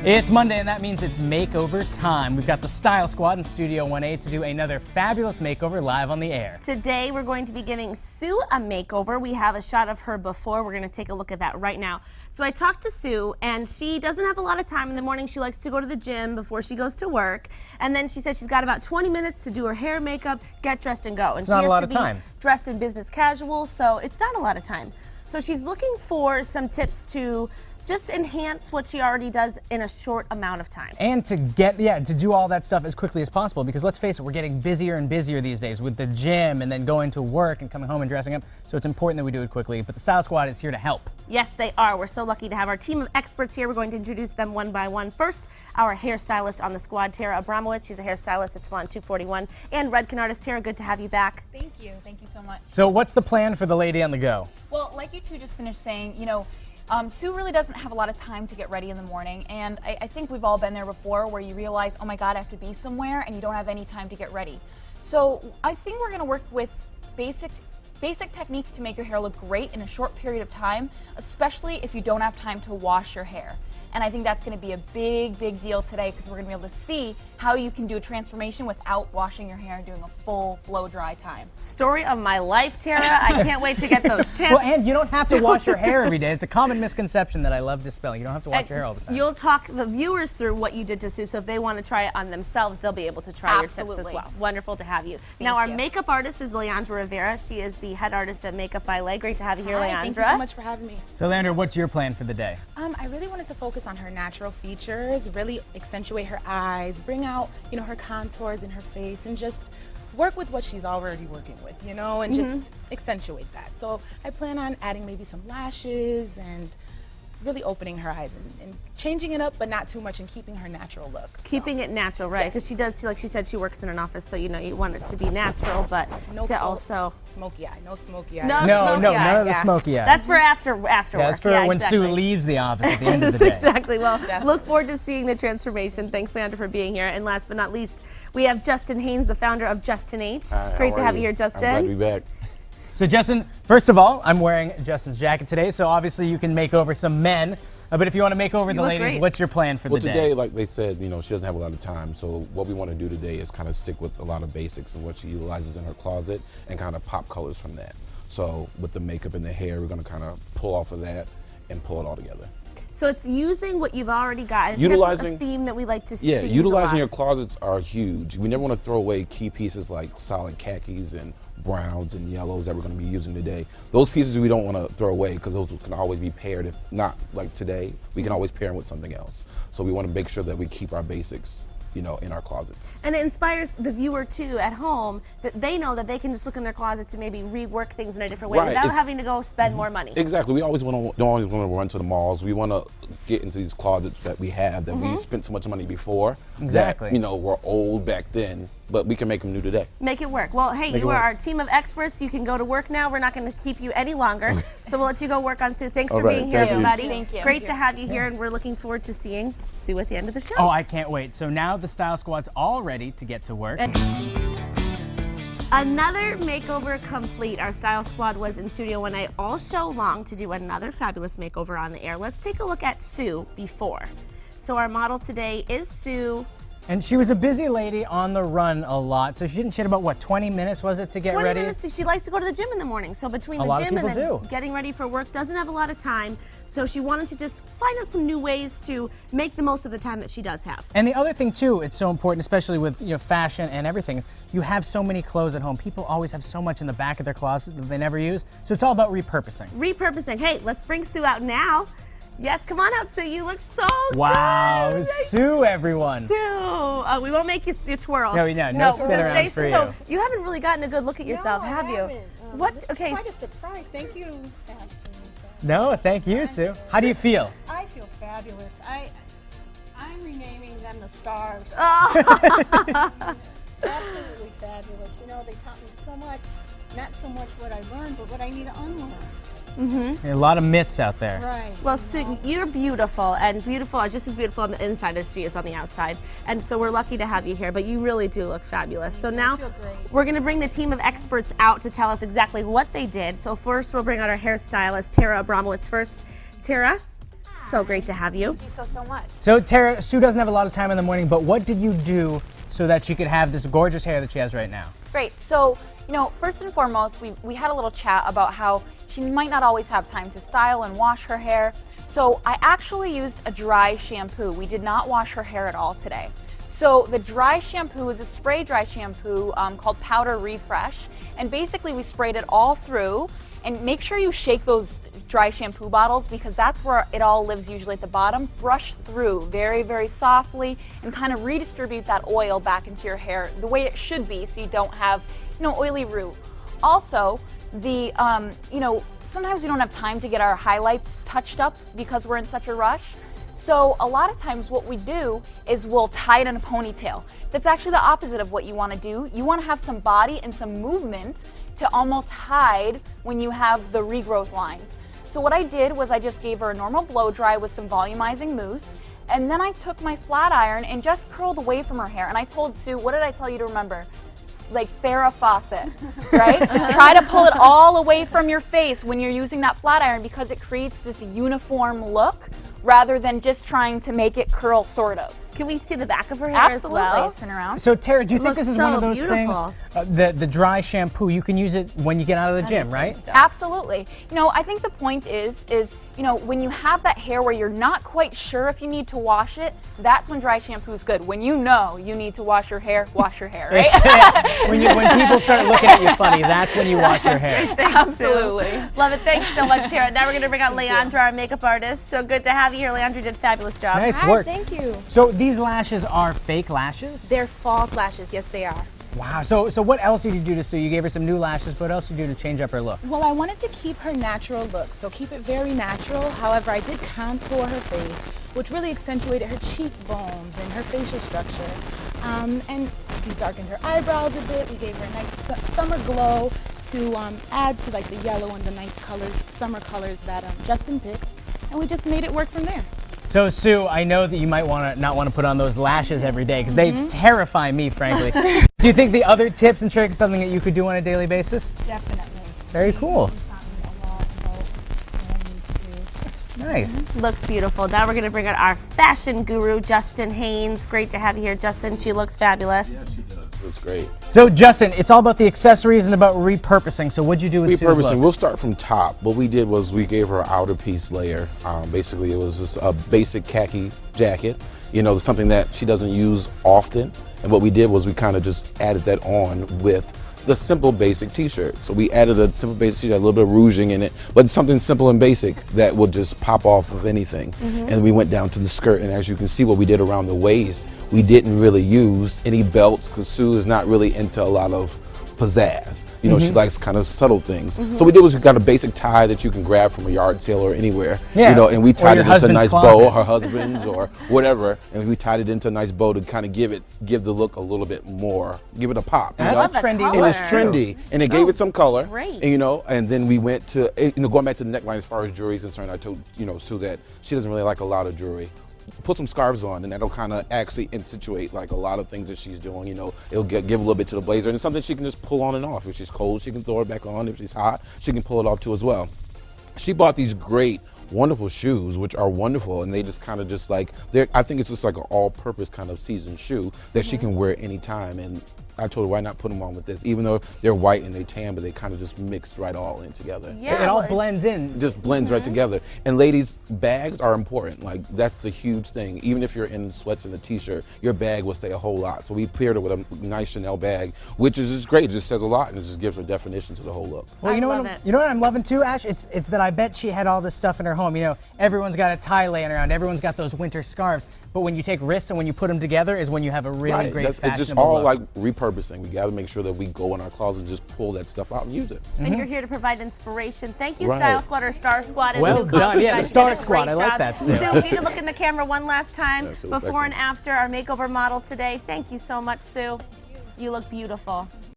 It's Monday, and that means it's makeover time. We've got the Style Squad in Studio 1A to do another fabulous makeover live on the air. Today, we're going to be giving Sue a makeover. We have a shot of her before. We're going to take a look at that right now. So I talked to Sue, and she doesn't have a lot of time in the morning. She likes to go to the gym before she goes to work. And then she said she's got about 20 minutes to do her hair, makeup, get dressed, and go. And it's not a lot of time. Dressed in business casual, so it's not a lot of time. So she's looking for some tips to just enhance what she already does in a short amount of time. And to to do all that stuff as quickly as possible, because let's face it, we're getting busier and busier these days with the gym and then going to work and coming home and dressing up. So it's important that we do it quickly, but the Style Squad is here to help. Yes, they are. We're so lucky to have our team of experts here. We're going to introduce them one by one. First, our hairstylist on the squad, Tara Abramowitz. She's a hairstylist at Salon 241 and Redken artist. Tara, good to have you back. Thank you so much. So what's the plan for the lady on the go? Well, like you two just finished saying, Sue really doesn't have a lot of time to get ready in the morning, and I think we've all been there before where you realize, oh my God, I have to be somewhere, and you don't have any time to get ready. So I think we're going to work with basic techniques to make your hair look great in a short period of time, especially if you don't have time to wash your hair. And I think that's going to be a big deal today, because we're going to be able to see how you can do a transformation without washing your hair and doing a full blow dry time. Story of my life, Tara. I can't wait to get those tips. Well, and you don't have to wash your hair every day. It's a common misconception that I love dispelling. You don't have to wash your hair all the time. You'll talk the viewers through what you did to Sue, so if they want to try it on themselves, they'll be able to try your tips as well. Wonderful to have you. Now, our makeup artist is Leandra Rivera. She is the head artist at Makeup by Lay. Great to have you here, Leandra. Thank you so much for having me. So, Leandra, what's your plan for the day? I really wanted to focus on her natural features, really accentuate her eyes, bring out, her contours in her face, and just work with what she's already working with, and just accentuate that. So I plan on adding maybe some lashes and really opening her eyes and changing it up, but not too much, and keeping her natural look. Keeping it natural, right? Because she does, like she said, she works in an office, so you want it to be natural, but also smoky eye, no smoky eye. No, none of the smoky eye. That's for after work. That's for when Sue leaves the office at the end of the day. Exactly. Well, look forward to seeing the transformation. Thanks, Leandra, for being here. And last but not least, we have Justin Haynes, the founder of Justin H. Hi, Great to have you here, Justin. I'm glad to be back. So Justin, first of all, I'm wearing Justin's jacket today, so obviously you can make over some men. But if you want to make over the ladies, great. What's your plan for the day? Well, today, like they said, she doesn't have a lot of time. So what we want to do today is kind of stick with a lot of basics and what she utilizes in her closet and kind of pop colors from that. So with the makeup and the hair, we're going to kind of pull off of that and pull it all together. So it's using what you've already got. Utilizing that's a theme that we like to see. Yeah, utilizing your closets are huge. We never want to throw away key pieces like solid khakis and browns and yellows that we're going to be using today. Those pieces we don't want to throw away, because those can always be paired. If not like today, we can always pair them with something else. So we want to make sure that we keep our basics, in our closets. And it inspires the viewer too at home, that they know that they can just look in their closets and maybe rework things in a different way without having to go spend more money. Exactly. We don't always want to run to the malls. We want to get into these closets that we have that we spent so much money before. Exactly. That, were old back then, but we can make them new today. Make it work. Well, hey, you are our team of experts. You can go to work now. We're not going to keep you any longer. So we'll let you go work on Sue. Thanks for being here, everybody. Thank you. Great to have you here, and we're looking forward to seeing Sue at the end of the show. Oh, I can't wait. So now the Style Squad's all ready to get to work. Another makeover complete. Our Style Squad was in Studio 1A all show long to do another fabulous makeover on the air. Let's take a look at Sue before. So our model today is Sue. And she was a busy lady on the run a lot, so she had about, 20 minutes, was it, to get ready? 20 minutes. She likes to go to the gym in the morning, so between the gym and then getting ready for work, doesn't have a lot of time, so she wanted to just find out some new ways to make the most of the time that she does have. And the other thing, too, it's so important, especially with fashion and everything, is you have so many clothes at home. People always have so much in the back of their closet that they never use, so it's all about repurposing. Repurposing. Hey, let's bring Sue out now. Yes, come on out, Sue. You look so wow, good. Sue, everyone. Sue. We won't make you twirl. No, spin around for you. So you haven't really gotten a good look at yourself, have you? What? Okay. Quite a surprise. Thank you, Ashton. No, thank you, Sue. How do you feel? I feel fabulous. I'm renaming them the stars. Oh. Absolutely fabulous. They taught me so much. Not so much what I learned, but what I need to unlearn. A lot of myths out there. Right. Well, Sue, you're beautiful, and just as beautiful on the inside as she is on the outside. And so we're lucky to have you here, but you really do look fabulous. So now we're going to bring the team of experts out to tell us exactly what they did. So first we'll bring out our hairstylist, Tara Abramowitz first. Tara, So great to have you. Thank you so much. So Tara, Sue doesn't have a lot of time in the morning, but what did you do so that she could have this gorgeous hair that she has right now? Great. So, first and foremost, we had a little chat about how she might not always have time to style and wash her hair. So I actually used a dry shampoo. We did not wash her hair at all today. So the dry shampoo is a spray dry shampoo called Powder Refresh. And basically we sprayed it all through. And make sure you shake those dry shampoo bottles because that's where it all lives usually at the bottom. Brush through very, very softly and kind of redistribute that oil back into your hair the way it should be so you don't have, oily root. Also, sometimes we don't have time to get our highlights touched up because we're in such a rush. So a lot of times what we do is we'll tie it in a ponytail. That's actually the opposite of what you want to do. You want to have some body and some movement to almost hide when you have the regrowth lines. So what I did was I just gave her a normal blow dry with some volumizing mousse, and then I took my flat iron and just curled away from her hair. And I told Sue, what did I tell you to remember? Like Farrah Fawcett, right? Try to pull it all away from your face when you're using that flat iron because it creates this uniform look rather than just trying to make it curl sort of. Can we see the back of her hair Absolutely. as well? Turn around. So Tara, do you think looks this is so one of those beautiful. things? The dry shampoo, you can use it when you get out of the gym, right? Absolutely. I think the point is when you have that hair where you're not quite sure if you need to wash it, that's when dry shampoo is good. When you know you need to wash your hair, right? when people start looking at you funny, that's when you wash your hair. Absolutely. Love it. Thanks so much, Tara. Now we're going to bring out Leandra, our makeup artist. So good to have you here. Leandra did a fabulous job. Nice Hi, work. thank you. So these lashes are fake lashes? They're false lashes. Yes, they are. Wow. So what else did you do to Sue? You gave her some new lashes, but what else did you do to change up her look? Well, I wanted to keep her natural look, so keep it very natural. However, I did contour her face, which really accentuated her cheekbones and her facial structure. And we darkened her eyebrows a bit. We gave her a nice summer glow to add to like the yellow and the nice colors, summer colors that Justin picked. And we just made it work from there. So Sue, I know that you might not want to put on those lashes every day because they terrify me, frankly. Do you think the other tips and tricks are something that you could do on a daily basis? Definitely. Very cool. She taught me a lot about what I need to do. Nice. Looks beautiful. Now we're going to bring out our fashion guru, Justin Haynes. Great to have you here, Justin. She looks fabulous. Yeah, she does. Looks great. So Justin, it's all about the accessories and about repurposing. So what'd you do with Sue's look? We'll start from top. What we did was we gave her an outer piece layer. Basically, it was just a basic khaki jacket, something that she doesn't use often. And what we did was we kind of just added that on with the simple basic t-shirt. So we added a simple basic t-shirt, a little bit of rouging in it, but something simple and basic that would just pop off of anything. And we went down to the skirt, and as you can see what we did around the waist, we didn't really use any belts because Sue is not really into a lot of pizzazz. She likes kind of subtle things. So what we did was we got a basic tie that you can grab from a yard sale or anywhere. Yeah. And we tied your it into a nice husband's bow, closet. her husband's or whatever, and we tied it into a nice bow to kind of give the look a little bit more, give it a pop. And that's a trendy color. It was trendy, and it gave it some color. great. And then we went to, going back to the neckline as far as jewelry is concerned, I told, Sue that she doesn't really like a lot of jewelry. Put some scarves on, and that'll kind of actually accentuate like a lot of things that she's doing. It'll give a little bit to the blazer, and it's something she can just pull on and off. If she's cold, she can throw it back on. If she's hot, she can pull it off too as well. She bought these great, wonderful shoes, which are wonderful, and they just kind of just like, I think it's just like an all-purpose kind of seasoned shoe that she can wear anytime. And I told her, why not put them on with this? Even though they're white and they tan, but they kind of just mixed right all in together. Yeah, It all well, blends in. Just blends right together. And ladies, bags are important. Like, that's the huge thing. Even if you're in sweats and a t-shirt, your bag will say a whole lot. So we paired her with a nice Chanel bag, which is just great. It just says a lot, and it just gives her definition to the whole look. Well, you know love what? it. You know what I'm loving too, Ash? It's that I bet she had all this stuff in her home. Everyone's got a tie laying around. Everyone's got those winter scarves. But when you take risks and when you put them together is when you have a really great It's just fashionable all look. like repurposing. We got to make sure that we go in our closet and just pull that stuff out and use it. And you're here to provide inspiration. Thank you, Right. Style Squad or Star Squad. as Well Sue calls done. you Yeah, the guys. You Star did a Squad. great I like job. that, Sue. Sue, if you could look in the camera one last time, Yeah, Sue was before and excellent. after our makeover model today. Thank you so much, Sue. You look beautiful.